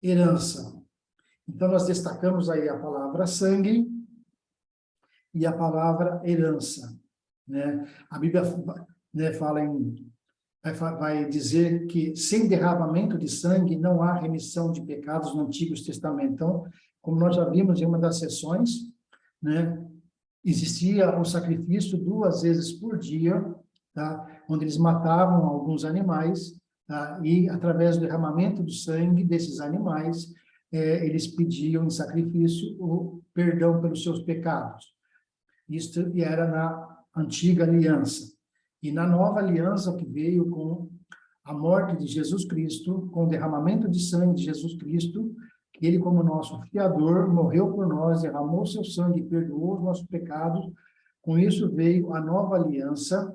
herança. Então, nós destacamos aí a palavra sangue e a palavra herança, né? A Bíblia, né, vai dizer que sem derramamento de sangue não há remissão de pecados no Antigo Testamento. Então, como nós já vimos em uma das sessões, né, existia um sacrifício 2 vezes por dia, tá, onde eles matavam alguns animais, tá, e através do derramamento do sangue desses animais, eles pediam em sacrifício o perdão pelos seus pecados. Isso era na antiga aliança. E na nova aliança, que veio com a morte de Jesus Cristo, com o derramamento de sangue de Jesus Cristo, que ele, como nosso fiador, morreu por nós, derramou seu sangue, perdoou os nossos pecados. Com isso veio a nova aliança,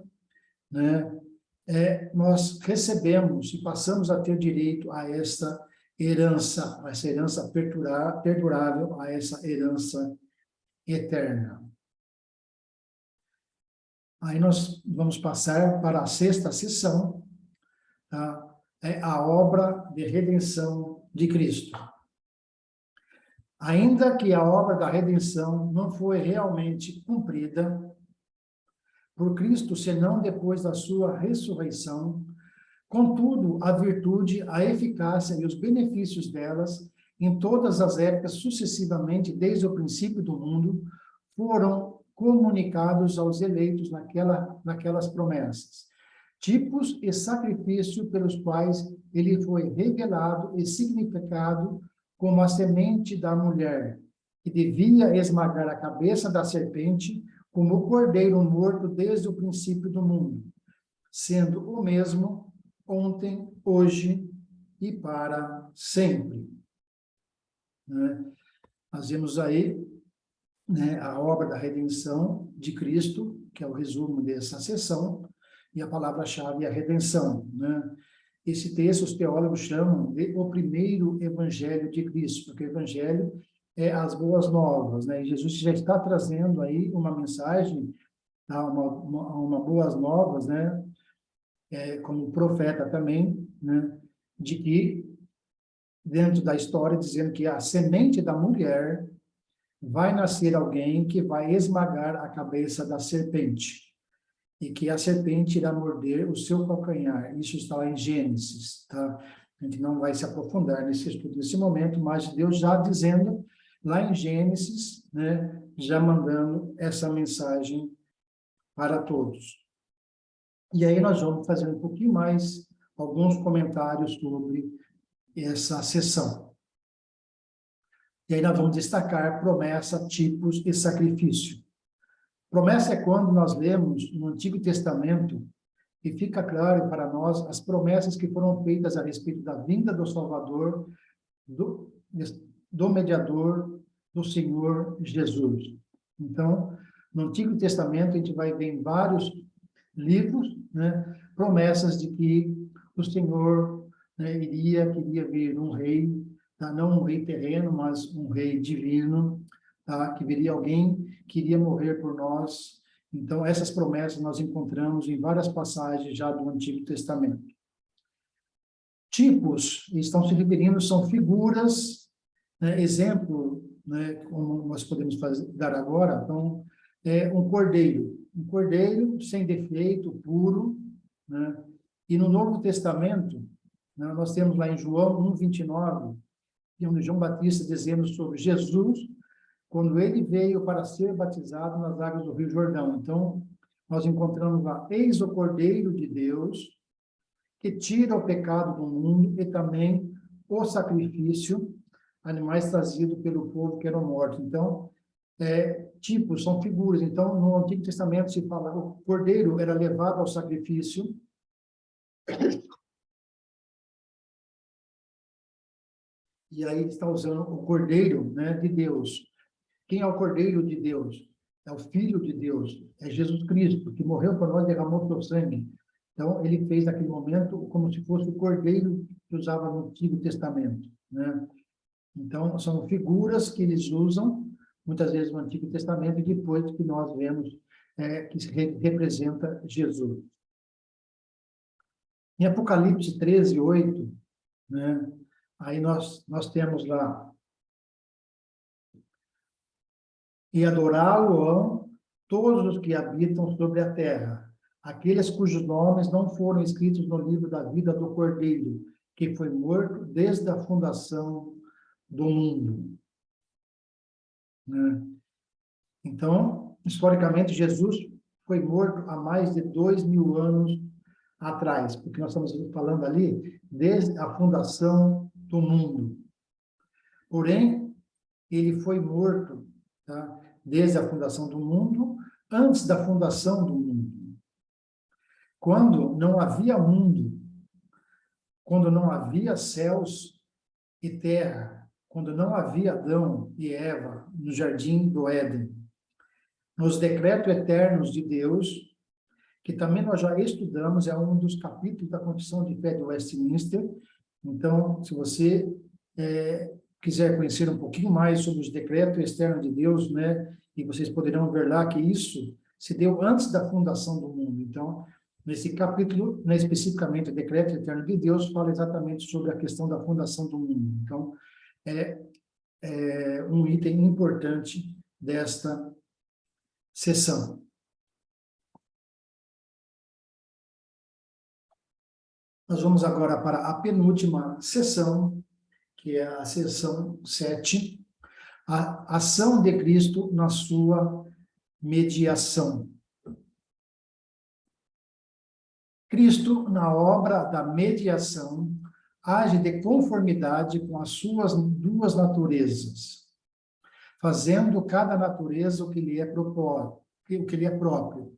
né? Nós recebemos e passamos a ter direito a essa herança perdurável, a essa herança eterna. Aí nós vamos passar para a 6ª sessão, tá? É a obra de redenção de Cristo. Ainda que a obra da redenção não foi realmente cumprida por Cristo, senão depois da sua ressurreição, contudo, a virtude, a eficácia e os benefícios delas, em todas as épocas sucessivamente, desde o princípio do mundo, foram comunicados aos eleitos naquelas promessas, tipos e sacrifício pelos quais ele foi revelado e significado como a semente da mulher, que devia esmagar a cabeça da serpente, como o cordeiro morto desde o princípio do mundo, sendo o mesmo ontem, hoje e para sempre. Né? Nós vemos aí, né, a obra da redenção de Cristo, que é o resumo dessa sessão, e a palavra-chave é a redenção, né? Esse texto os teólogos chamam de o primeiro evangelho de Cristo, porque o evangelho é as boas novas, né? E Jesus já está trazendo aí uma mensagem, uma boas novas, né? Como profeta também, né? De que, dentro da história, dizendo que a semente da mulher vai nascer alguém que vai esmagar a cabeça da serpente, e que a serpente irá morder o seu calcanhar. Isso está lá em Gênesis, tá? A gente não vai se aprofundar nesse estudo nesse momento, mas Deus já dizendo lá em Gênesis, né, já mandando essa mensagem para todos. E aí nós vamos fazer um pouquinho mais, alguns comentários sobre essa sessão. E aí nós vamos destacar promessa, tipos e sacrifício. Promessa é quando nós lemos no Antigo Testamento e fica claro para nós as promessas que foram feitas a respeito da vinda do Salvador, do mediador, do Senhor Jesus. Então, no Antigo Testamento, a gente vai ver em vários livros, né, promessas de que o Senhor, né, queria vir um rei, tá? Não um rei terreno, mas um rei divino, tá? Que viria alguém que iria morrer por nós. Então, essas promessas nós encontramos em várias passagens já do Antigo Testamento. Tipos, estão se referindo, são figuras, né, exemplo, né, como nós podemos dar agora, então, um cordeiro sem defeito, puro, né? E no Novo Testamento, né, nós temos lá em João 1:29, onde João Batista dizendo sobre Jesus, quando ele veio para ser batizado nas águas do Rio Jordão. Então, nós encontramos lá, eis o Cordeiro de Deus, que tira o pecado do mundo, e também o sacrifício, animais trazidos pelo povo que eram mortos. Então, tipos, são figuras. Então, no Antigo Testamento se fala, o Cordeiro era levado ao sacrifício, e aí ele está usando o Cordeiro, né, de Deus. Quem é o Cordeiro de Deus? É o Filho de Deus, é Jesus Cristo, que morreu por nós e derramou seu sangue. Então, ele fez naquele momento como se fosse o Cordeiro que usava no Antigo Testamento, né? Então, são figuras que eles usam, muitas vezes no Antigo Testamento, e depois que nós vemos que representa Jesus. Em Apocalipse 13, 8, né? Aí nós temos lá: e adorá-lo-ão todos os que habitam sobre a terra, aqueles cujos nomes não foram escritos no livro da vida do Cordeiro, que foi morto desde a fundação do mundo. Né? Então, historicamente, Jesus foi morto há mais de 2.000 anos atrás, porque nós estamos falando ali desde a fundação do mundo. Porém, ele foi morto, tá? Desde a fundação do mundo, antes da fundação do mundo. Quando não havia mundo, quando não havia céus e terra, quando não havia Adão e Eva no jardim do Éden, nos decretos eternos de Deus, que também nós já estudamos, é um dos capítulos da Confissão de Fé de Westminster. Então, se você quiser conhecer um pouquinho mais sobre os decretos externos de Deus, né, e vocês poderão ver lá que isso se deu antes da fundação do mundo. Então, nesse capítulo, né, especificamente, o decreto eterno de Deus fala exatamente sobre a questão da fundação do mundo. Então, é um item importante desta sessão. Nós vamos agora para a penúltima sessão, que é a sessão 7, a ação de Cristo na sua mediação. Cristo, na obra da mediação, age de conformidade com as suas duas naturezas, fazendo cada natureza o que lhe é próprio.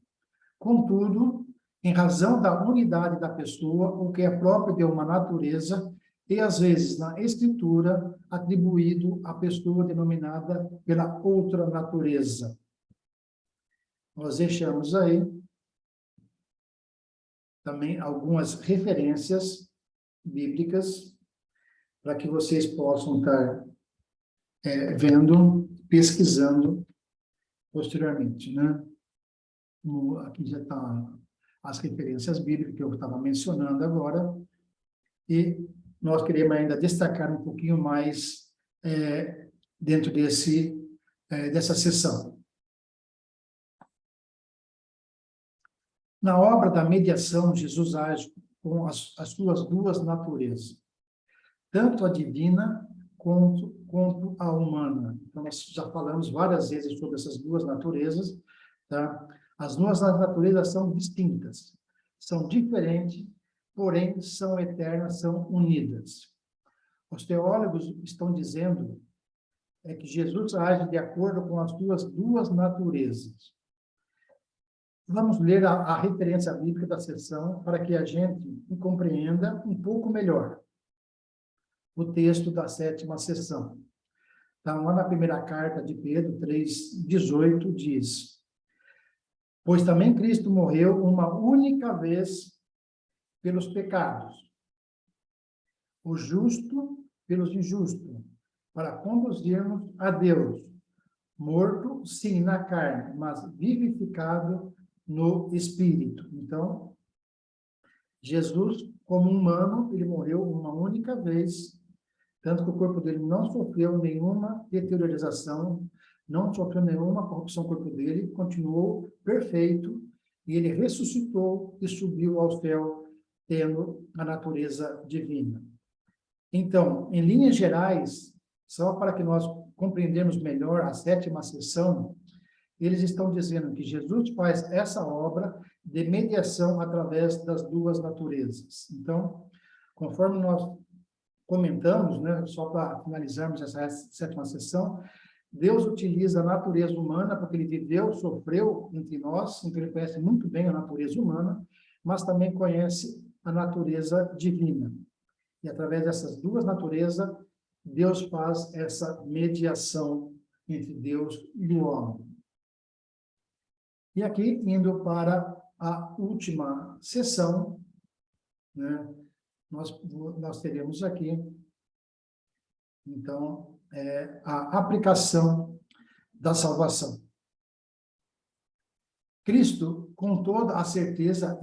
Contudo, em razão da unidade da pessoa, o que é próprio de uma natureza, e às vezes na Escritura, atribuído à pessoa denominada pela outra natureza. Nós deixamos aí também algumas referências bíblicas para que vocês possam estar vendo, pesquisando posteriormente, né? Aqui já está as referências bíblicas que eu estava mencionando agora, e nós queremos ainda destacar um pouquinho mais dentro dessa sessão. Na obra da mediação, Jesus age com as suas duas naturezas, tanto a divina quanto a humana. Então, nós já falamos várias vezes sobre essas duas naturezas, tá? As duas naturezas são distintas, são diferentes, porém são eternas, são unidas. Os teólogos estão dizendo que Jesus age de acordo com as suas duas naturezas. Vamos ler a referência bíblica da sessão para que a gente compreenda um pouco melhor o texto da 7ª sessão. Então, lá na primeira carta de Pedro 3,18 diz: pois também Cristo morreu uma única vez pelos pecados, o justo pelos injustos, para conduzirmos a Deus, morto, sim, na carne, mas vivificado no Espírito. Então, Jesus, como humano, ele morreu uma única vez, tanto que o corpo dele não sofreu nenhuma deteriorização, não sofreu nenhuma corrupção, o corpo dele continuou perfeito, e ele ressuscitou e subiu ao céu, tendo a natureza divina. Então, em linhas gerais, só para que nós compreendamos melhor a 7ª sessão, eles estão dizendo que Jesus faz essa obra de mediação através das duas naturezas. Então, conforme nós comentamos, né, só para finalizarmos essa 7ª sessão, Deus utiliza a natureza humana porque ele viveu, sofreu entre nós, então ele conhece muito bem a natureza humana, mas também conhece a natureza divina. E através dessas duas naturezas, Deus faz essa mediação entre Deus e o homem. E aqui, indo para a última sessão, né, nós teremos aqui, então, a aplicação da salvação. Cristo, com toda a certeza,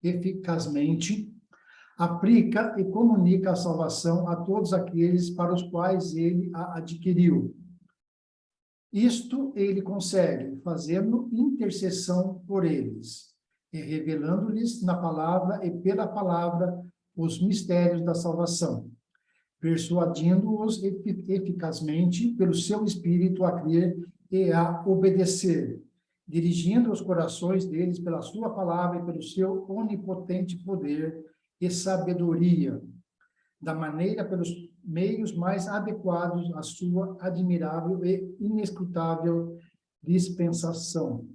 eficazmente, aplica e comunica a salvação a todos aqueles para os quais ele a adquiriu. Isto ele consegue, fazendo intercessão por eles, e revelando-lhes na palavra e pela palavra os mistérios da salvação, persuadindo-os eficazmente pelo seu Espírito a crer e a obedecer, dirigindo os corações deles pela sua palavra e pelo seu onipotente poder e sabedoria, da maneira pelos meios mais adequados à sua admirável e inescrutável dispensação.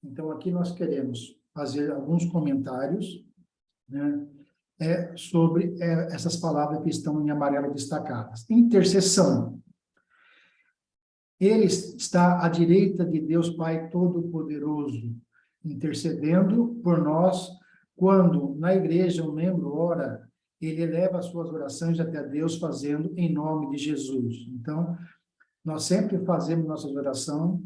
Então, aqui nós queremos fazer alguns comentários, né, sobre essas palavras que estão em amarelo destacadas. Intercessão. Ele está à direita de Deus Pai Todo-Poderoso, intercedendo por nós. Quando na igreja um membro ora, ele eleva as suas orações até Deus, fazendo em nome de Jesus. Então, nós sempre fazemos nossas orações,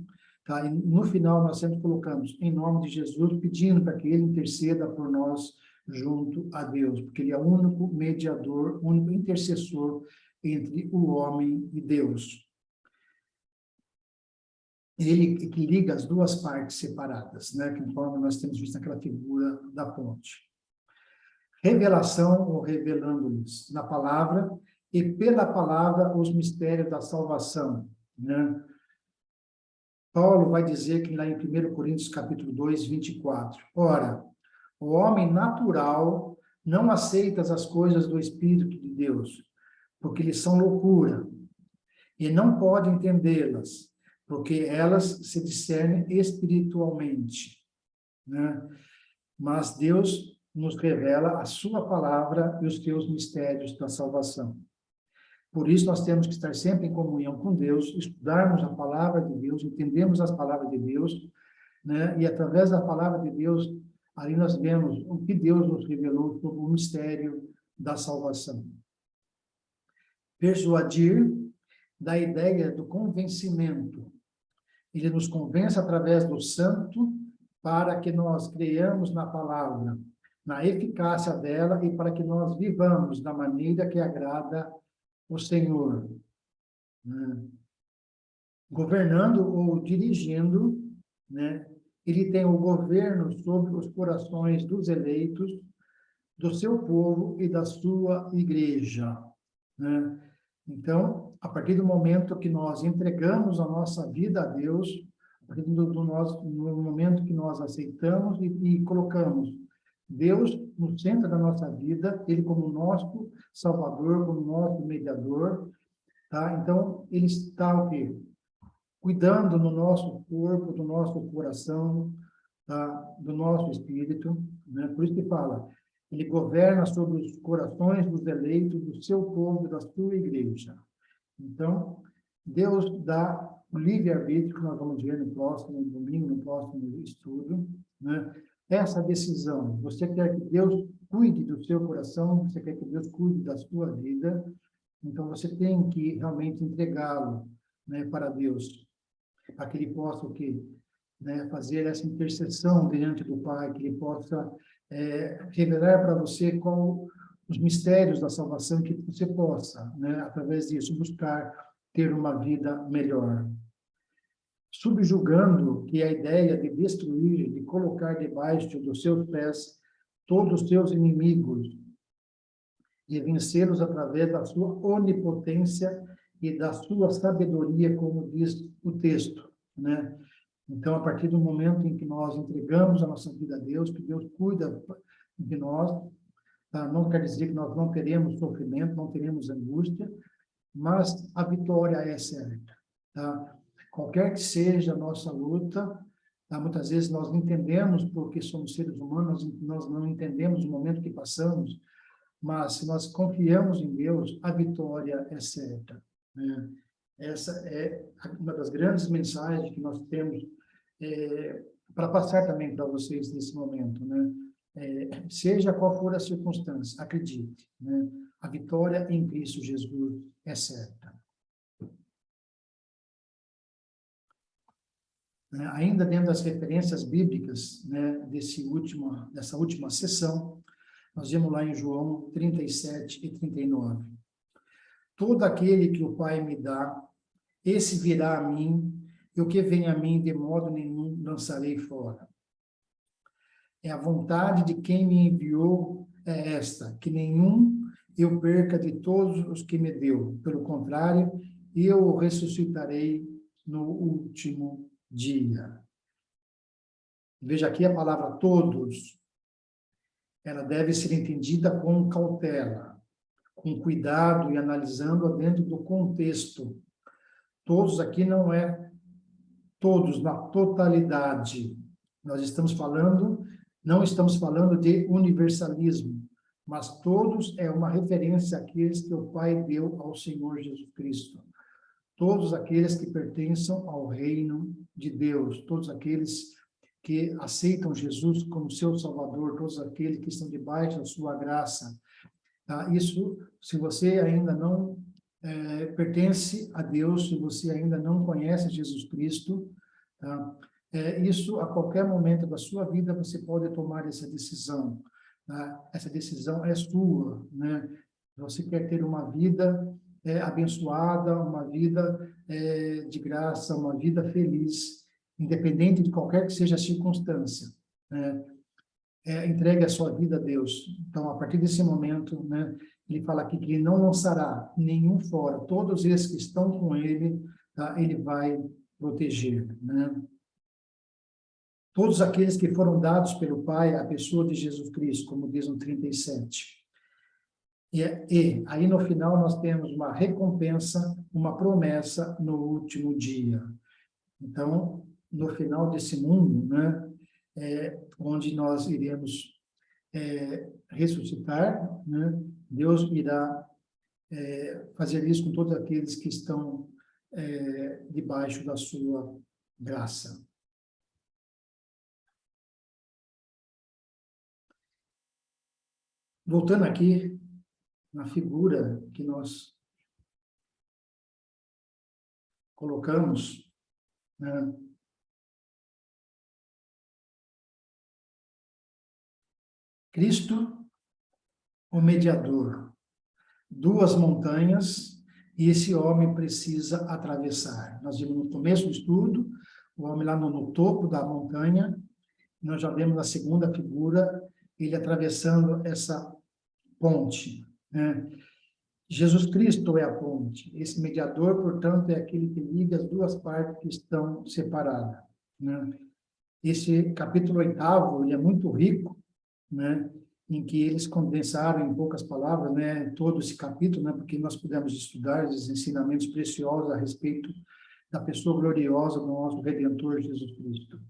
tá? E no final nós sempre colocamos em nome de Jesus, pedindo para que ele interceda por nós junto a Deus, porque ele é o único mediador, o único intercessor entre o homem e Deus. Ele que liga as duas partes separadas, né? Conforme nós temos visto naquela figura da ponte. Revelação ou revelando-lhes na palavra e pela palavra os mistérios da salvação, né? Paulo vai dizer que lá em 1 Coríntios capítulo 2, 24, ora, o homem natural não aceita as coisas do Espírito de Deus, porque eles são loucura, e não pode entendê-las, porque elas se discernem espiritualmente, né? Mas Deus nos revela a sua palavra e os seus mistérios da salvação. Por isso, nós temos que estar sempre em comunhão com Deus, estudarmos a palavra de Deus, entendermos as palavras de Deus, né? E através da palavra de Deus, ali nós vemos o que Deus nos revelou sobre o mistério da salvação. Persuadir, da ideia do convencimento. Ele nos convence através do santo para que nós creiamos na palavra, na eficácia dela e para que nós vivamos da maneira que agrada o Senhor, né? Governando ou dirigindo, né? Ele tem o governo sobre os corações dos eleitos, do seu povo e da sua igreja, né? Então, a partir do momento que nós entregamos a nossa vida a Deus, a partir no momento que nós aceitamos e colocamos Deus no centro da nossa vida, Ele como nosso Salvador, como nosso mediador, tá? Então, Ele está o quê? Cuidando do nosso corpo, do nosso coração, tá? Do nosso espírito, né? Por isso que fala, Ele governa sobre os corações dos eleitos, do seu povo, da sua igreja. Então, Deus dá o livre-arbítrio, que nós vamos ver no próximo domingo, no próximo estudo, né? Essa decisão, você quer que Deus cuide do seu coração, você quer que Deus cuide da sua vida, então você tem que realmente entregá-lo, né, para Deus, para que Ele possa o quê? Né, fazer essa intercessão diante do Pai, que Ele possa revelar para você qual os mistérios da salvação, que você possa, né, através disso, buscar ter uma vida melhor. Subjugando, que é a ideia de destruir, de colocar debaixo dos seus pés todos os seus inimigos e vencê-los através da sua onipotência e da sua sabedoria, como diz o texto, né? Então, a partir do momento em que nós entregamos a nossa vida a Deus, que Deus cuida de nós, tá? Não quer dizer que nós não teremos sofrimento, não teremos angústia, mas a vitória é certa, tá? Qualquer que seja a nossa luta, tá? Muitas vezes nós não entendemos porque somos seres humanos, nós não entendemos o momento que passamos, mas se nós confiamos em Deus, a vitória é certa, né? Essa é uma das grandes mensagens que nós temos para passar também para vocês nesse momento, né? Seja qual for a circunstância, acredite, né? A vitória em Cristo Jesus é certa. Ainda dentro das referências bíblicas, né, dessa última sessão, nós vemos lá em João 37 e 39. Todo aquele que o Pai me dá, esse virá a mim, e o que vem a mim, de modo nenhum lançarei fora. É a vontade de quem me enviou é esta, que nenhum eu perca de todos os que me deu. Pelo contrário, eu o ressuscitarei no último dia. Veja aqui a palavra todos. Ela deve ser entendida com cautela, com cuidado e analisando-a dentro do contexto. Todos aqui não é todos na totalidade. Nós não estamos falando de universalismo, mas todos é uma referência àqueles que o Pai deu ao Senhor Jesus Cristo. Todos aqueles que pertencem ao reino de Deus, todos aqueles que aceitam Jesus como seu Salvador, todos aqueles que estão debaixo da sua graça. Tá? Isso, se você ainda não pertence a Deus, se você ainda não conhece Jesus Cristo, tá? Isso, a qualquer momento da sua vida, você pode tomar essa decisão. Tá? Essa decisão é sua, né? Você quer ter uma vida abençoada, uma vida de graça, uma vida feliz, independente de qualquer que seja a circunstância, né? Entregue a sua vida a Deus. Então, a partir desse momento, né, ele fala aqui que ele não lançará nenhum fora. Todos esses que estão com ele, tá, ele vai proteger, né? Todos aqueles que foram dados pelo Pai à pessoa de Jesus Cristo, como diz no 37. E aí no final nós temos uma recompensa, uma promessa no último dia. Então, no final desse mundo, né, onde nós iremos ressuscitar, né, Deus irá fazer isso com todos aqueles que estão debaixo da sua graça. Voltando aqui na figura que nós colocamos, né? Cristo, o mediador, duas montanhas, e esse homem precisa atravessar. Nós vimos no começo do estudo, o homem lá no topo da montanha, nós já vemos na segunda figura, ele atravessando essa ponte, né? Jesus Cristo é a ponte. Esse mediador, portanto, é aquele que liga as duas partes que estão separadas, né? Esse capítulo 8º, ele é muito rico, né? Em que eles condensaram em poucas palavras, né, todo esse capítulo, né, porque nós pudemos estudar os ensinamentos preciosos a respeito da pessoa gloriosa do nosso Redentor Jesus Cristo.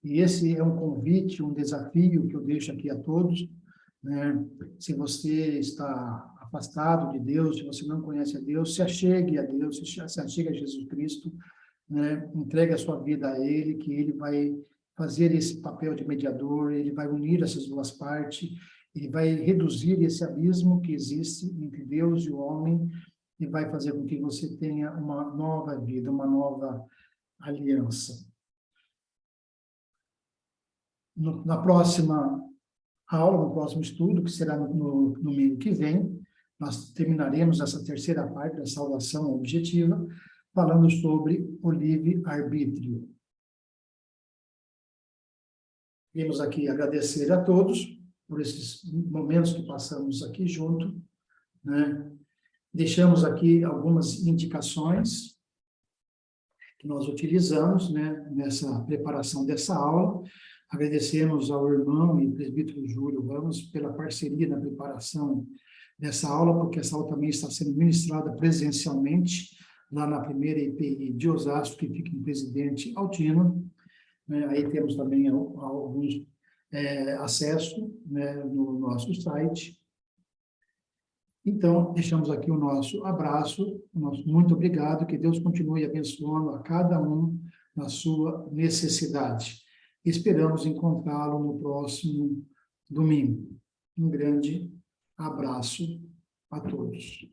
E esse é um convite, um desafio que eu deixo aqui a todos, né? Se você está afastado de Deus, se você não conhece a Deus, se achegue a Deus, se achegue a Jesus Cristo, né? Entregue a sua vida a Ele, que Ele vai fazer esse papel de mediador, Ele vai unir essas duas partes, Ele vai reduzir esse abismo que existe entre Deus e o homem, e vai fazer com que você tenha uma nova vida, uma nova aliança. Na próxima aula, no próximo estudo, que será no domingo que vem, nós terminaremos essa terceira parte da salvação objetiva, falando sobre o livre-arbítrio. Queremos aqui agradecer a todos por esses momentos que passamos aqui junto, né? Deixamos aqui algumas indicações que nós utilizamos, né, nessa preparação dessa aula. Agradecemos ao irmão e presbítero Júlio Ramos pela parceria na preparação dessa aula, porque essa aula também está sendo ministrada presencialmente lá na primeira IPI de Osasco, que fica em Presidente Altino. Aí temos também alguns acesso, né, no nosso site. Então, deixamos aqui o nosso abraço, o nosso muito obrigado, que Deus continue abençoando a cada um na sua necessidade. Esperamos encontrá-lo no próximo domingo. Um grande abraço a todos.